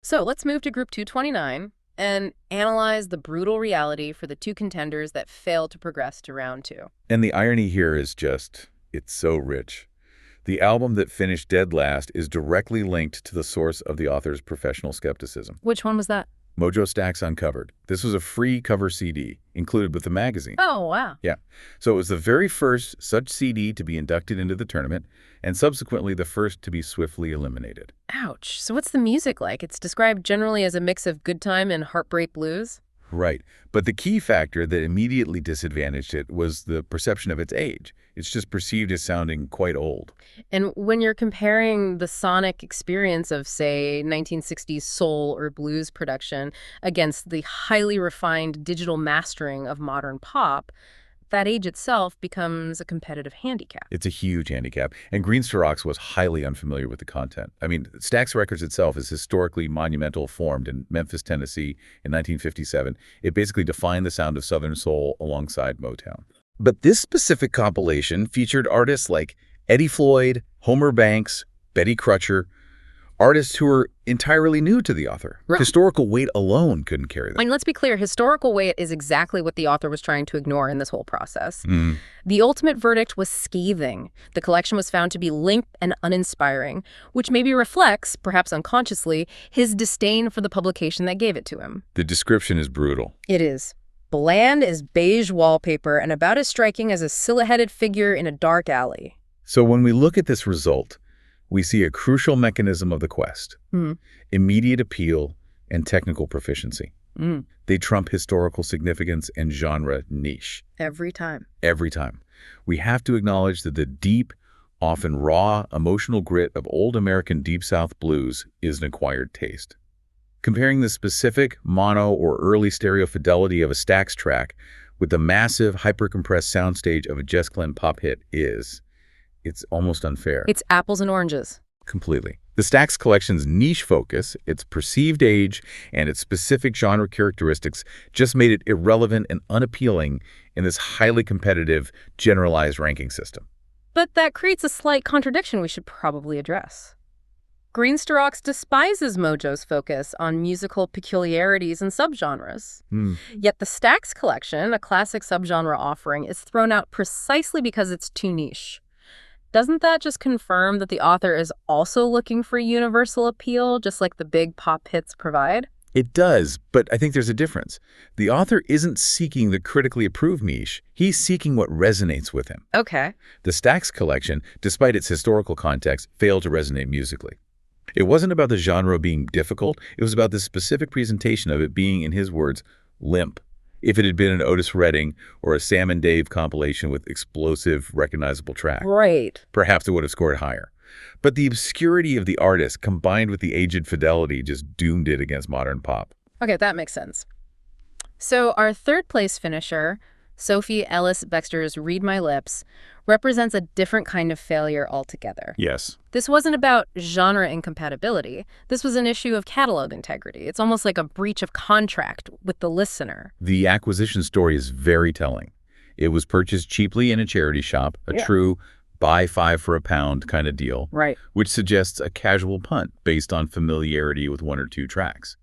So let's move to Group 229 and analyze the brutal reality for the two contenders that failed to progress to round two. And the irony here is just, it's so rich. The album that finished dead last is directly linked to the source of the author's professional skepticism. Which one was that? Mojo Stax Uncovered. This was a free cover CD included with the magazine. Oh, wow. Yeah. So it was the very first such CD to be inducted into the tournament and subsequently the first to be swiftly eliminated. Ouch. So what's the music like? It's described generally as a mix of good time and heartbreak blues. Right. But the key factor that immediately disadvantaged it was the perception of its age. It's just perceived as sounding quite old. And when you're comparing the sonic experience of, say, 1960s soul or blues production against the highly refined digital mastering of modern pop, that age itself becomes a competitive handicap. It's a huge handicap. And Glynne was highly unfamiliar with the content. I mean, Stax Records itself is historically monumental, formed in Memphis, Tennessee in 1957. It basically defined the sound of Southern soul alongside Motown. But this specific compilation featured artists like Eddie Floyd, Homer Banks, Betty Crutcher, artists who were entirely new to the author. Right. Historical weight alone couldn't carry them. I mean, let's be clear, historical weight is exactly what the author was trying to ignore in this whole process. Mm. The ultimate verdict was scathing. The collection was found to be limp and uninspiring, which maybe reflects, perhaps unconsciously, his disdain for the publication that gave it to him. The description is brutal. It is. Bland as beige wallpaper and about as striking as a silhouetted figure in a dark alley. So when we look at this result, we see a crucial mechanism of the quest, immediate appeal and technical proficiency. They trump historical significance and genre niche. Every time. Every time. We have to acknowledge that the deep, often raw, emotional grit of old American Deep South blues is an acquired taste. Comparing the specific mono or early stereo fidelity of a Stax track with the massive, hyper-compressed soundstage of a Jess Glynne pop hit it's almost unfair. It's apples and oranges. Completely. The Stax collection's niche focus, its perceived age, and its specific genre characteristics just made it irrelevant and unappealing in this highly competitive, generalized ranking system. But that creates a slight contradiction we should probably address. Glynne despises Mojo's focus on musical peculiarities and subgenres. Yet the Stax collection, a classic subgenre offering, is thrown out precisely because it's too niche. Doesn't that just confirm that the author is also looking for universal appeal, just like the big pop hits provide? It does, but I think there's a difference. The author isn't seeking the critically approved niche. He's seeking what resonates with him. Okay. The Stax collection, despite its historical context, failed to resonate musically. It wasn't about the genre being difficult. It was about the specific presentation of it being, in his words, limp. If it had been an Otis Redding or a Sam and Dave compilation with explosive, recognizable track, Right. perhaps it would have scored higher. But the obscurity of the artist combined with the aged fidelity just doomed it against modern pop. Okay, that makes sense. So our third place finisher, Sophie Ellis-Bextor's Read My Lips, represents a different kind of failure altogether. Yes. This wasn't about genre incompatibility. This was an issue of catalog integrity. It's almost like a breach of contract with the listener. The acquisition story is very telling. It was purchased cheaply in a charity shop, a true buy 5 for a pound kind of deal, Right. which suggests a casual punt based on familiarity with one or two tracks.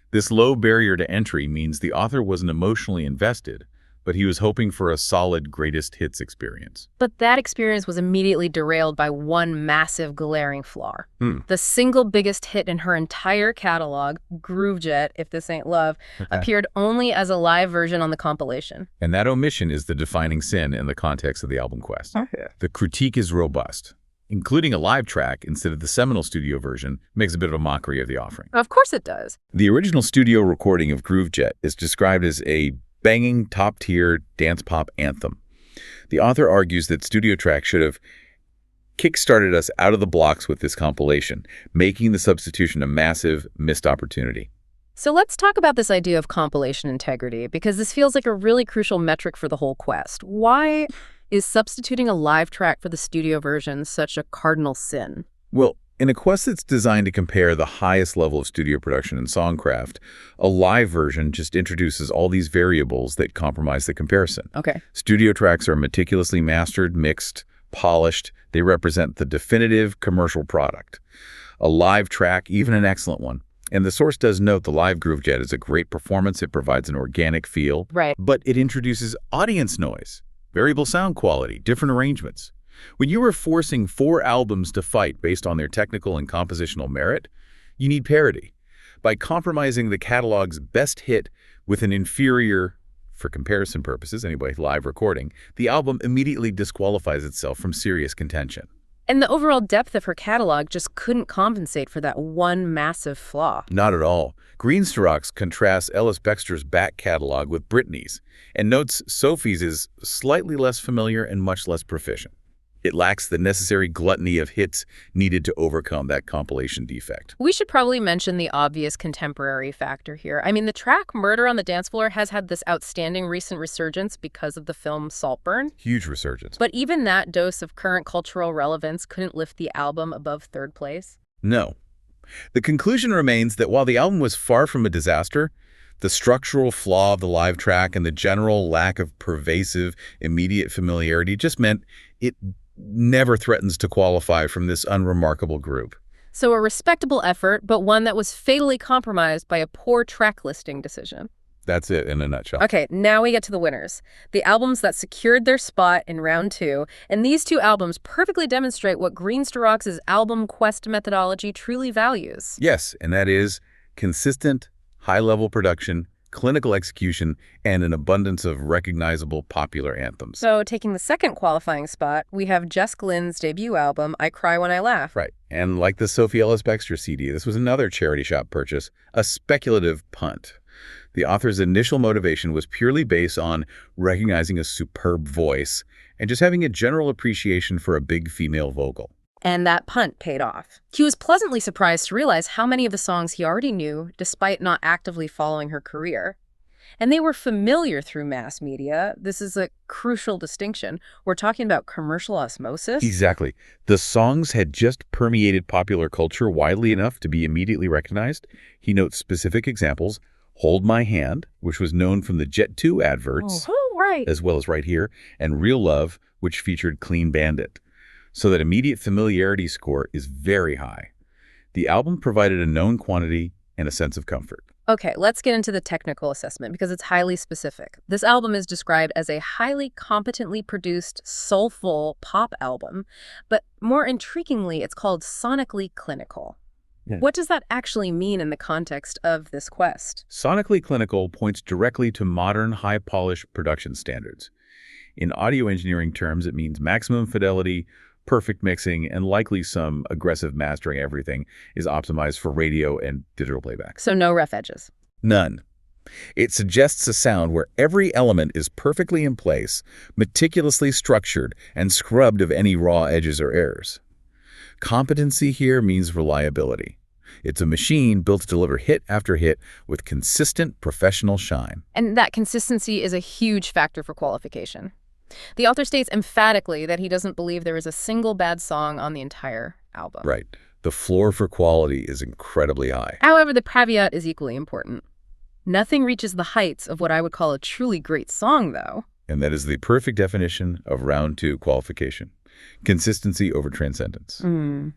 This low barrier to entry means the author wasn't emotionally invested, but he was hoping for a solid greatest hits experience. But that experience was immediately derailed by one massive glaring flaw. The single biggest hit in her entire catalog, Groovejet, If This Ain't Love, appeared only as a live version on the compilation. And that omission is the defining sin in the context of the album quest. The critique is robust. Including a live track instead of the seminal studio version makes a bit of a mockery of the offering. Of course it does. The original studio recording of Groovejet is described as a banging, top-tier dance pop anthem. The author argues that studio track should have kick-started us out of the blocks with this compilation, making the substitution a massive missed opportunity. So let's talk about this idea of compilation integrity, because this feels like a really crucial metric for the whole quest. Why is substituting a live track for the studio version such a cardinal sin? Well, in a quest that's designed to compare the highest level of studio production and songcraft, a live version just introduces all these variables that compromise the comparison. Okay. Studio tracks are meticulously mastered, mixed, polished. They represent the definitive commercial product. A live track, even an excellent one, And the source does note the live groove jet is a great performance. It provides an organic feel. Right. But it introduces audience noise, variable sound quality, different arrangements. When you are forcing 4 albums to fight based on their technical and compositional merit, you need parity. By compromising the catalog's best hit with an inferior, for comparison purposes anyway, live recording, the album immediately disqualifies itself from serious contention. And the overall depth of her catalog just couldn't compensate for that one massive flaw. Not at all. Greensterox contrasts Ellis-Bextor's back catalog with Britney's, and notes Sophie's is slightly less familiar and much less proficient. It lacks the necessary gluttony of hits needed to overcome that compilation defect. We should probably mention the obvious contemporary factor here. I mean, the track Murder on the Dance Floor has had this outstanding recent resurgence because of the film Saltburn. Huge resurgence. But even that dose of current cultural relevance couldn't lift the album above 3rd place. No. The conclusion remains that while the album was far from a disaster, the structural flaw of the live track and the general lack of pervasive, immediate familiarity just meant it never threatens to qualify from this unremarkable group. So a respectable effort, but one that was fatally compromised by a poor track listing decision. That's it in a nutshell. Okay, now we get to the winners. The albums that secured their spot in round 2, and these 2 albums perfectly demonstrate what Greensterox's album quest methodology truly values. Yes, and that is consistent, high-level production, clinical execution, and an abundance of recognizable popular anthems. So taking the second qualifying spot, we have Jess Glynne's debut album, I Cry When I Laugh. Right. And like the Sophie Ellis-Bextor CD, this was another charity shop purchase, a speculative punt. The author's initial motivation was purely based on recognizing a superb voice and just having a general appreciation for a big female vocal. And that punt paid off. He was pleasantly surprised to realize how many of the songs he already knew, despite not actively following her career. And they were familiar through mass media. This is a crucial distinction. We're talking about commercial osmosis. Exactly. The songs had just permeated popular culture widely enough to be immediately recognized. He notes specific examples. Hold My Hand, which was known from the Jet 2 adverts, right. as well as Right Here, and Real Love, which featured Clean Bandit. So that immediate familiarity score is very high. The album provided a known quantity and a sense of comfort. Okay, let's get into the technical assessment because it's highly specific. This album is described as a highly competently produced, soulful pop album, but more intriguingly, it's called sonically clinical. Yeah. What does that actually mean in the context of this quest? Sonically clinical points directly to modern, high-polished production standards. In audio engineering terms, it means maximum fidelity, perfect mixing, and likely some aggressive mastering. Everything is optimized for radio and digital playback. So no rough edges? None. It suggests a sound where every element is perfectly in place, meticulously structured, and scrubbed of any raw edges or errors. Competency here means reliability. It's a machine built to deliver hit after hit with consistent professional shine. And that consistency is a huge factor for qualification. The author states emphatically that he doesn't believe there is a single bad song on the entire album. Right. The floor for quality is incredibly high. However, the caveat is equally important. Nothing reaches the heights of what I would call a truly great song, though. And that is the perfect definition of round 2 qualification. Consistency over transcendence.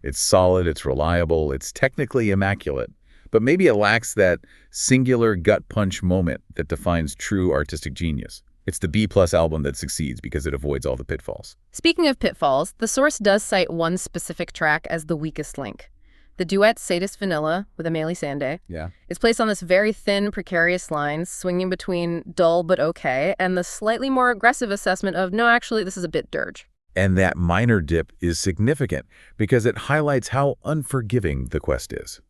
It's solid, it's reliable, it's technically immaculate, but maybe it lacks that singular gut punch moment that defines true artistic genius. It's the B-plus album that succeeds because it avoids all the pitfalls. Speaking of pitfalls, the source does cite one specific track as the weakest link. The duet Sadist Vanilla with Amelie Sande is placed on this very thin, precarious line, swinging between dull but okay, and the slightly more aggressive assessment of, no, actually, this is a bit dirge. And that minor dip is significant because it highlights how unforgiving the quest is.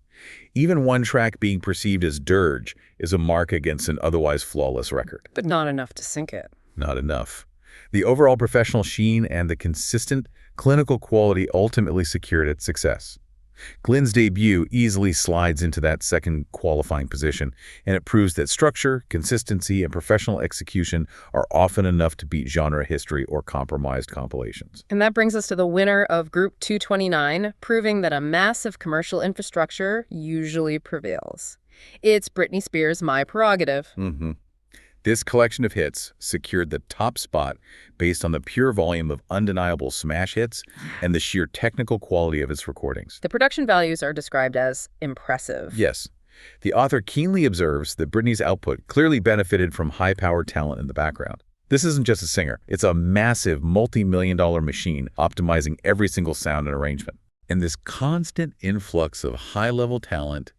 Even one track being perceived as dirge is a mark against an otherwise flawless record. But not enough to sink it. Not enough. The overall professional sheen and the consistent clinical quality ultimately secured its success. Glynne's debut easily slides into that second qualifying position, and it proves that structure, consistency, and professional execution are often enough to beat genre history or compromised compilations. And that brings us to the winner of Group 229, proving that a massive commercial infrastructure usually prevails. It's Britney Spears' My Prerogative. This collection of hits secured the top spot based on the pure volume of undeniable smash hits and the sheer technical quality of its recordings. The production values are described as impressive. Yes. The author keenly observes that Britney's output clearly benefited from high-powered talent in the background. This isn't just a singer. It's a massive, multi-million-dollar machine optimizing every single sound and arrangement. And this constant influx of high-level talent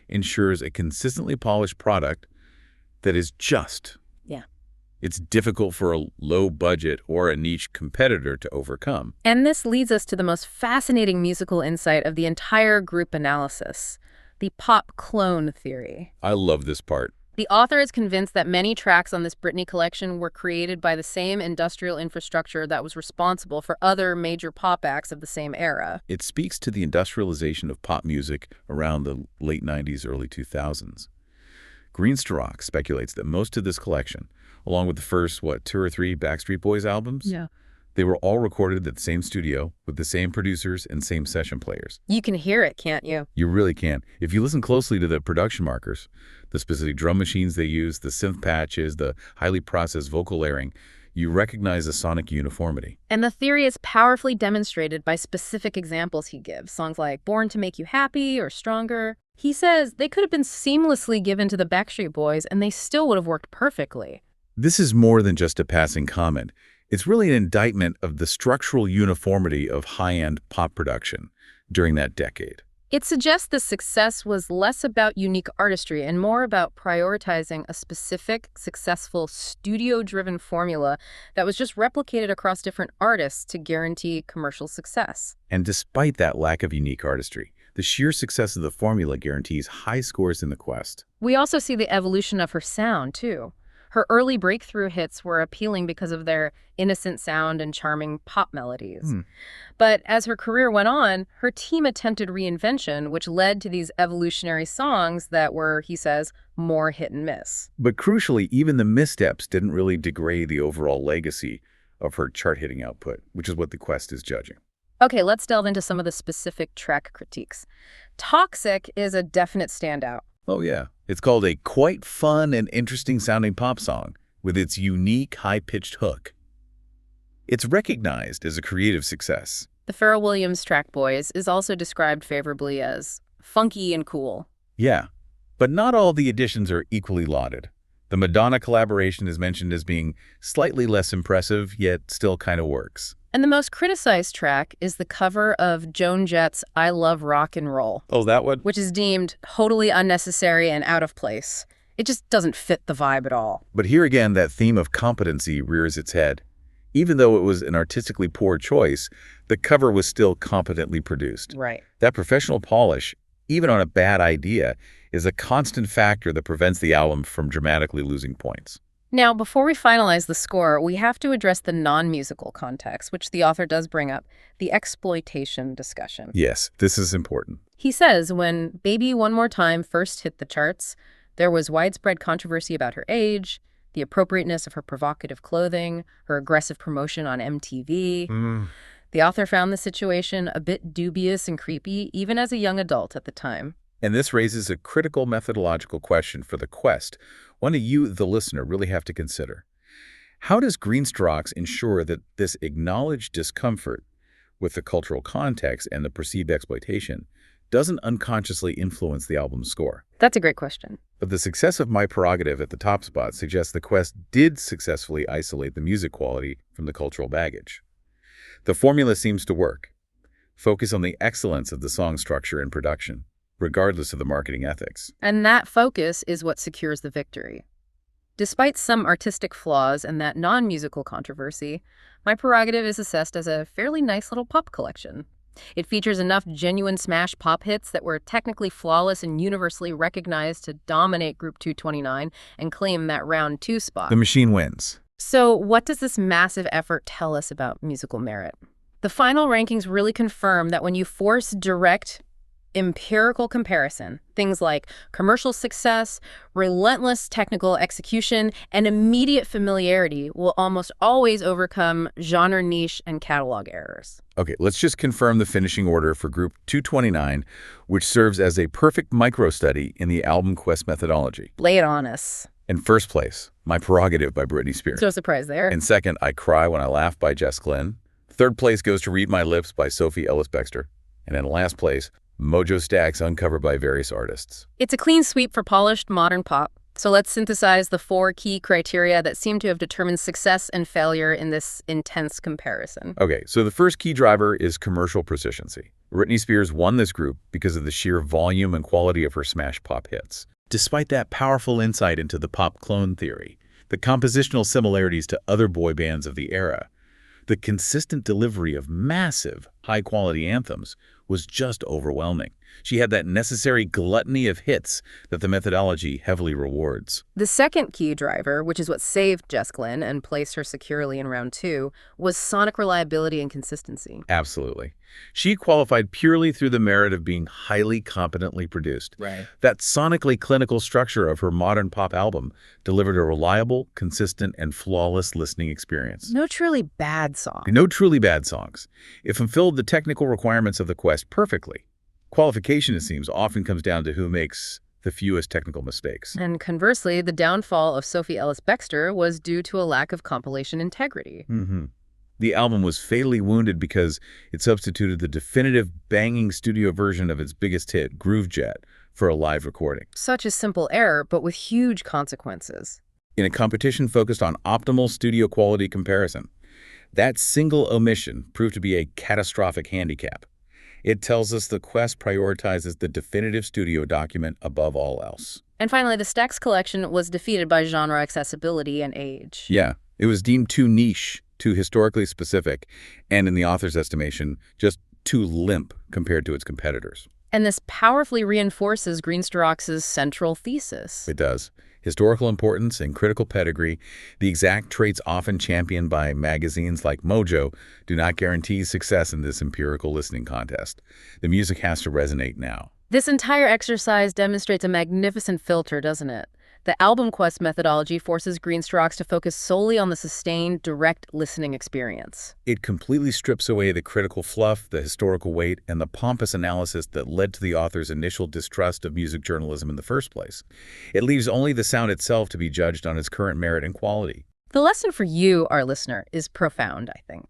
ensures a consistently polished product that is just. Yeah. It's difficult for a low-budget or a niche competitor to overcome. And this leads us to the most fascinating musical insight of the entire group analysis, the pop clone theory. I love this part. The author is convinced that many tracks on this Britney collection were created by the same industrial infrastructure that was responsible for other major pop acts of the same era. It speaks to the industrialization of pop music around the late 90s, early 2000s. Glynne speculates that most of this collection, along with the first, 2 or 3 Backstreet Boys albums, they were all recorded at the same studio with the same producers and same session players. You can hear it, can't you? You really can. If you listen closely to the production markers, the specific drum machines they use, the synth patches, the highly processed vocal layering, you recognize a sonic uniformity. And the theory is powerfully demonstrated by specific examples he gives, songs like Born to Make You Happy or Stronger. He says they could have been seamlessly given to the Backstreet Boys and they still would have worked perfectly. This is more than just a passing comment. It's really an indictment of the structural uniformity of high-end pop production during that decade. It suggests the success was less about unique artistry and more about prioritizing a specific, successful, studio-driven formula that was just replicated across different artists to guarantee commercial success. And despite that lack of unique artistry, the sheer success of the formula guarantees high scores in the quest. We also see the evolution of her sound, too. Her early breakthrough hits were appealing because of their innocent sound and charming pop melodies. But as her career went on, her team attempted reinvention, which led to these evolutionary songs that were, he says, more hit and miss. But crucially, even the missteps didn't really degrade the overall legacy of her chart-hitting output, which is what the quest is judging. Okay, let's delve into some of the specific track critiques. Toxic is a definite standout. Oh, yeah. It's called a quite fun and interesting sounding pop song with its unique high-pitched hook. It's recognized as a creative success. The Pharrell Williams track Boys is also described favorably as funky and cool. Yeah, but not all the additions are equally lauded. The Madonna collaboration is mentioned as being slightly less impressive, yet still kind of works. And the most criticized track is the cover of Joan Jett's I Love Rock and Roll. Oh, that one? Which is deemed totally unnecessary and out of place. It just doesn't fit the vibe at all. But here again, that theme of competency rears its head. Even though it was an artistically poor choice, the cover was still competently produced. Right. That professional polish, even on a bad idea, is a constant factor that prevents the album from dramatically losing points. Now, before we finalize the score, we have to address the non-musical context, which the author does bring up, the exploitation discussion. Yes, this is important. He says when Baby One More Time first hit the charts, there was widespread controversy about her age, the appropriateness of her provocative clothing, her aggressive promotion on MTV. The author found the situation a bit dubious and creepy, even as a young adult at the time. And this raises a critical methodological question for the quest, one that you, the listener, really have to consider. How does Glynne ensure that this acknowledged discomfort with the cultural context and the perceived exploitation doesn't unconsciously influence the album's score? That's a great question. But the success of My Prerogative at the top spot suggests the quest did successfully isolate the music quality from the cultural baggage. The formula seems to work. Focus on the excellence of the song structure and production, regardless of the marketing ethics. And that focus is what secures the victory. Despite some artistic flaws and that non-musical controversy, My Prerogative is assessed as a fairly nice little pop collection. It features enough genuine smash pop hits that were technically flawless and universally recognized to dominate Group 229 and claim that round 2 spot. The machine wins. So what does this massive effort tell us about musical merit? The final rankings really confirm that when you force direct empirical comparison, things like commercial success, relentless technical execution, and immediate familiarity will almost always overcome genre niche and catalog errors. Okay, let's just confirm the finishing order for Group 229, which serves as a perfect micro-study in the album quest methodology. Lay it on us. In first place, My Prerogative by Britney Spears. No surprise there. In second, I Cry When I Laugh by Jess, Glynne. Third place goes to Read My Lips by Sophie Ellis-Bextor. And in last place, Mojo Stax uncovered by various artists. It's a clean sweep for polished modern pop. So let's synthesize the 4 key criteria that seem to have determined success and failure in this intense comparison. Okay, so the first key driver is commercial proficiency. Britney Spears won this group because of the sheer volume and quality of her smash pop hits. Despite that powerful insight into the pop clone theory, the compositional similarities to other boy bands of the era, the consistent delivery of massive, high-quality anthems was just overwhelming. She had that necessary gluttony of hits that the methodology heavily rewards. The second key driver, which is what saved Jess Glynne and placed her securely in round 2, was sonic reliability and consistency. Absolutely. She qualified purely through the merit of being highly competently produced. Right. That sonically clinical structure of her modern pop album delivered a reliable, consistent, and flawless listening experience. No truly bad song. No truly bad songs. It fulfilled the technical requirements of the quest perfectly. Qualification, it seems, often comes down to who makes the fewest technical mistakes. And conversely, the downfall of Sophie Ellis-Bextor was due to a lack of compilation integrity. The album was fatally wounded because it substituted the definitive banging studio version of its biggest hit, Groove Jet, for a live recording. Such a simple error, but with huge consequences. In a competition focused on optimal studio quality comparison, that single omission proved to be a catastrophic handicap. It tells us the quest prioritizes the definitive studio document above all else. And finally, the Stax collection was defeated by genre accessibility and age. Yeah, it was deemed too niche, too historically specific, and in the author's estimation, just too limp compared to its competitors. And this powerfully reinforces Greenstorox's central thesis. It does. Historical importance and critical pedigree, the exact traits often championed by magazines like Mojo, do not guarantee success in this empirical listening contest. The music has to resonate now. This entire exercise demonstrates a magnificent filter, doesn't it? The album quest methodology forces Greenstorox to focus solely on the sustained, direct listening experience. It completely strips away the critical fluff, the historical weight, and the pompous analysis that led to the author's initial distrust of music journalism in the first place. It leaves only the sound itself to be judged on its current merit and quality. The lesson for you, our listener, is profound, I think.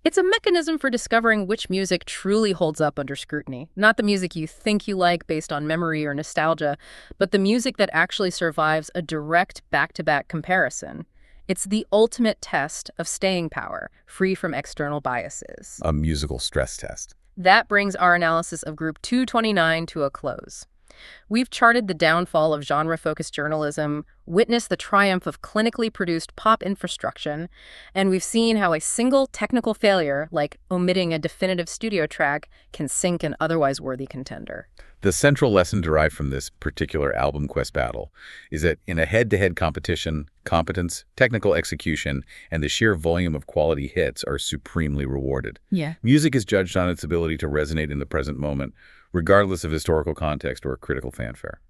It's a mechanism for discovering which music truly holds up under scrutiny. Not the music you think you like based on memory or nostalgia, but the music that actually survives a direct back-to-back comparison. It's the ultimate test of staying power, free from external biases. A musical stress test. That brings our analysis of Group 229 to a close. We've charted the downfall of genre-focused journalism, witnessed the triumph of clinically produced pop infrastructure, and we've seen how a single technical failure, like omitting a definitive studio track, can sink an otherwise worthy contender. The central lesson derived from this particular album quest battle is that in a head-to-head competition, competence, technical execution, and the sheer volume of quality hits are supremely rewarded. Yeah. Music is judged on its ability to resonate in the present moment, regardless of historical context or critical fanfare.